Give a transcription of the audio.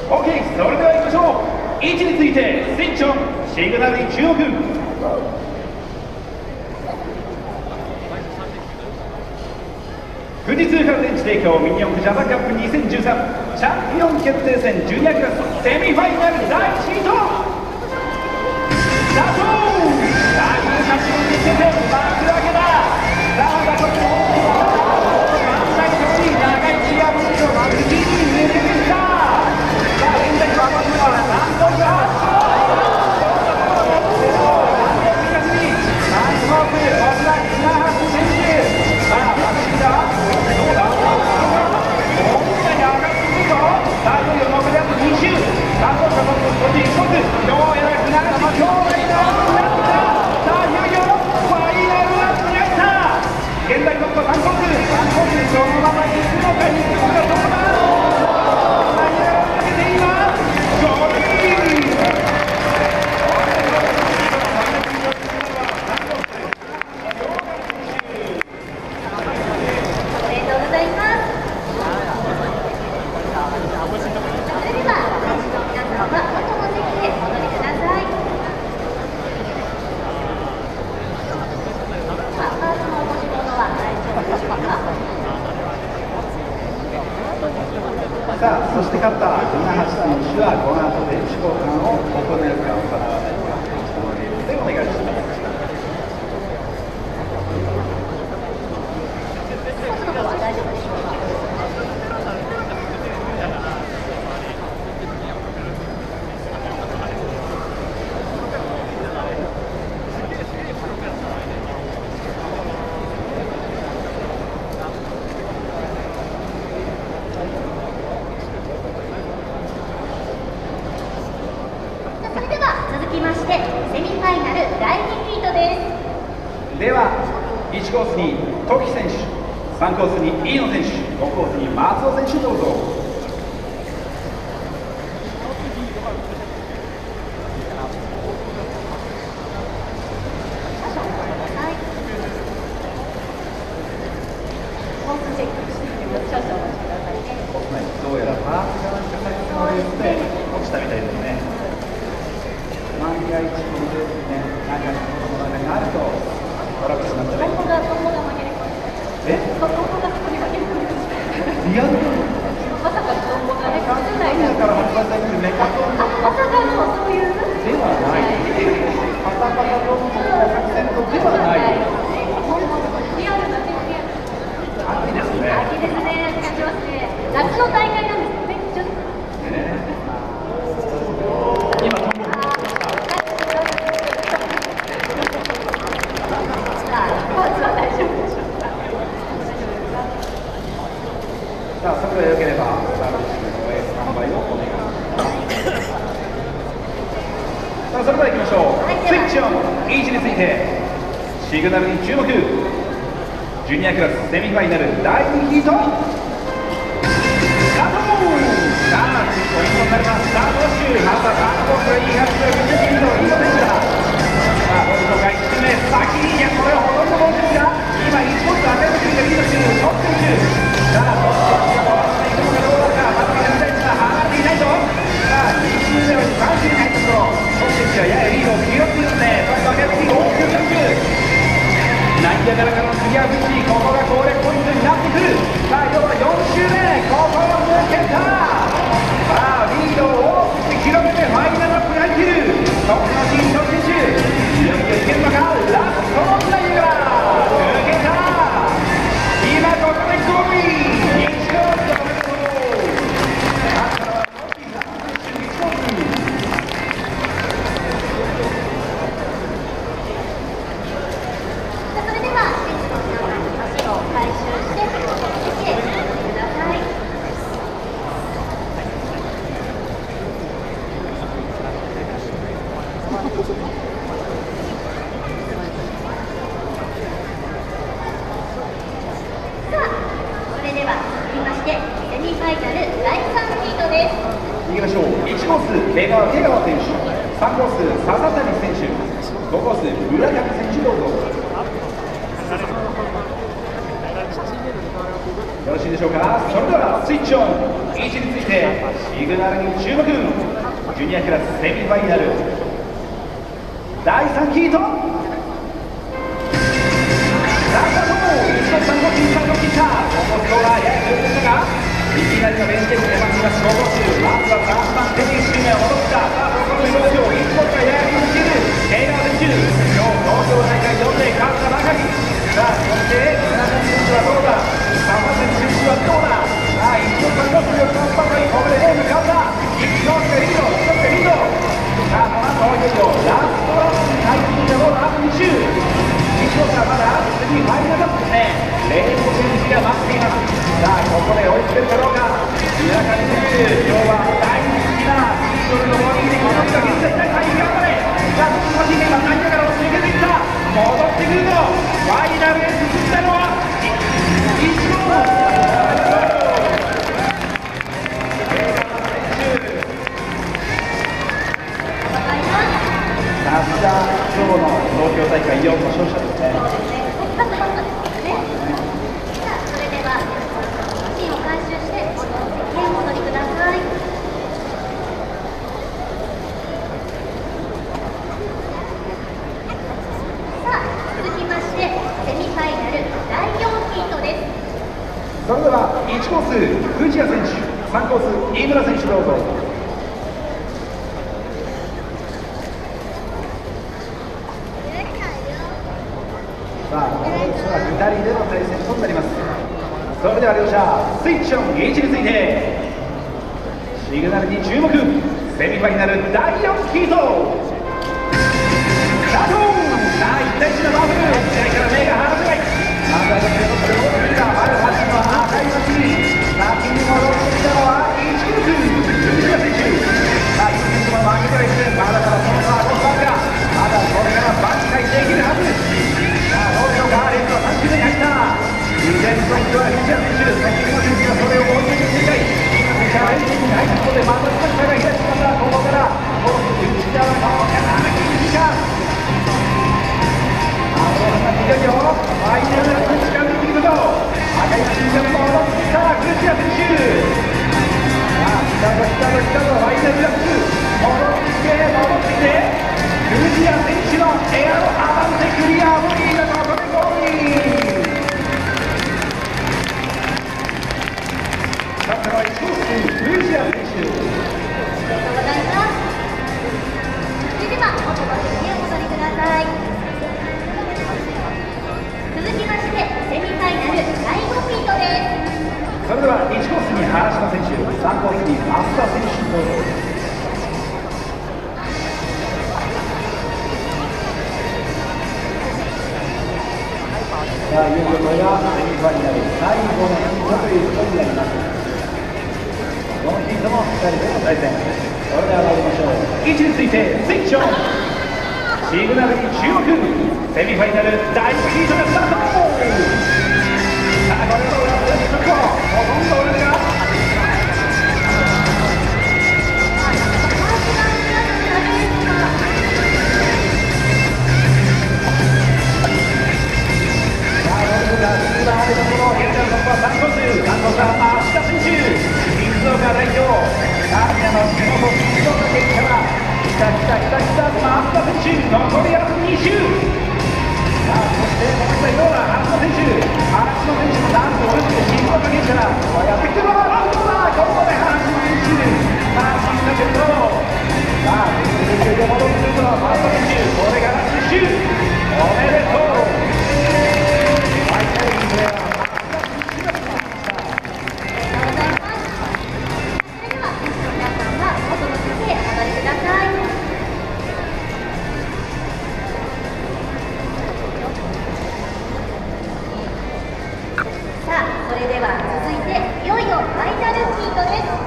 OK、 それでは行きましょう。位置についてスイッチオン、シグナルに注目。富士通から電池提供ミニ四駆ジャパンカップ2013チャンピオン決定戦ジュニアクラスセミファイナル第1ヒートスタート。さあ優勝の決定戦幕開けだ。さあバトルの真ん中に長いチアブロックを無事に入れてきた。さあ現在バトルは何度かさあ、そして勝った稲橋選手はこの後電池交換を行えるか行わないかでお願いします。セミファイナル第2ヒートです。では1コースにトキ選手、3コースに飯野選手、5コースに松尾選手どうぞ。どうやらパーツがなんか先ほど言って落ちたみたいですね。万が一このレースにね、なんかこの中にあるとトラックしまったね。トンボが負ける。トンボがそこに負ける。リアルまさかトンボがね、勝てないから発売されてるメカトンボまさかのそういうではない。パタパタトンボの作戦とではない。リアルだね、リアル。秋ですね。秋ですね、感じますね。夏の大会なんですよね。今トンボ。さあ、それではよければスタートしてのレース販売をお願いします。さあ、それでは行きましょう。スイッチオン、位置についてシグナルに注目。ジュニアクラスセミファイナル第2ヒートスタート。さあ、ポイントになりますスタートダッシュ。まずはサードコースがいい感じの20キロリード選手だ。さあ、ボルトが1周目先に、いやこれはほとんどボルトですが今1ポイント当てる選手がリードしているトップ選手。さあ、トップが回していくのかどうか。まずは2台が離れていないと。さあ、2周目は3周に入ったところトップ選手はややリードを拾っているのでそれと分けて大きくジャンプ。ナイアガラからのクリアブチ、ここが攻略ポイントになってくる。さあ、要は4周目、ここを抜けた。さあ、リードを大きく広げてファイナルアップに入っているトップのシーント選手。いよいよいけるのか、ラストのナイアガラ抜けた。今ここでゴールイン。1号おめでとう。それでは選手の皆さんに足を回収して見てください。さあ、それでは続きましてセミファイナル第3ヒートです。行きましょう。1コース江川選手、3コース笹谷選手、5コース村上選手どうぞ。よろしいでしょうか。それではスイッチオン、位置についてシグナルに注目。ジュニアクラスセミファイナル第3ヒート、3号機したこのスコアやや強でしたが、いきなりのベンチで出ました総合数、まずは3番手に1周目を戻った。さあそこの表情、1本がやや強すぎるテイラー選手、今日東京大会4で勝ったばかり。さあそして7選手はどうだ、3番手選手はどうだ。さあ1本が5秒3番がここでレーム勝った。1本がリード、1本がリード。さあこの後いよいよラストラップに入ってきたのはあと2周。西岡まだ次ファイナルアップですね。レーム選手が待っています。さあここで追いつけるかどうか。村上選手、今日は大好きなシードルのボディでこの人が現在大会頑張れ。さあ少し今タイヤから抜けていった。戻ってくるとファイナルへ進んだのは一郎。さすが今日の東京大会4の勝者ですね。そうですね。勝ったばっかですね。さあそれではマシンを回収して元の席へお戻りください。さあ続きましてセミファイナル第4ヒートです。それでは1コース藤谷選手、3コース飯村選手どうぞ。さあ、このレースは2人での対戦となります。それでは両者、スイッチオン、位置について、シグナルに注目、セミファイナル第4ヒート、スタート。さあ、1対1のバトル、試合から目が離せない。まずはこちらのプレモードリーダー、丸橋の赤い街に、先に戻ってきたのは1コース、藤谷選手。さあ、1選手も負けてはいけない、まだまだその差は5番が、まだこれから挽回できるはずです。どうでしょうか、レースは3周目に入った。依然としては藤谷選手、そして今選手がそれを追い抜いていきたい。今選手はレースに入ったことでまた少し差が開きました。ここからこの内側の厳しいか。いよいよファイナルが近づいていくと、赤いチームが戻ってきた藤谷選手。さあ来たぞ来たぞ来たぞ、ファイナルラップ戻ってきて戻ってきて、藤谷選手のエアロアバンテクリアボディがここでゴールイン。勝ったのは1コース藤谷選手。ありがとうございます。それでは元の席へお戻りください。続きましてセミファイナル第5ヒートです。それでは1コースに原島選手、3コースに増田選手どうぞ。さあいよいよこれがセミファイナル最後のヒートということになります。このヒートも2人での対戦。それでは参りましょう。位置についてスイッチオン、シグナルに注目、セミファイナル第1ヒートがスタート。さあこれを裏返してほとんど俺が3コースは増田選手、静岡代表、ダーニャの地元静岡県から増田選手、残りあと2周。さあそしてこの人どうだ、原島選手もなんと同じく静岡県からやってきてる。どうだ、ここで原島選手、さあ新作どう、さあ練習で戻ってくると増田選手、これがラスト1周、おめでとう。それでは続いていよいよファイナルヒートです。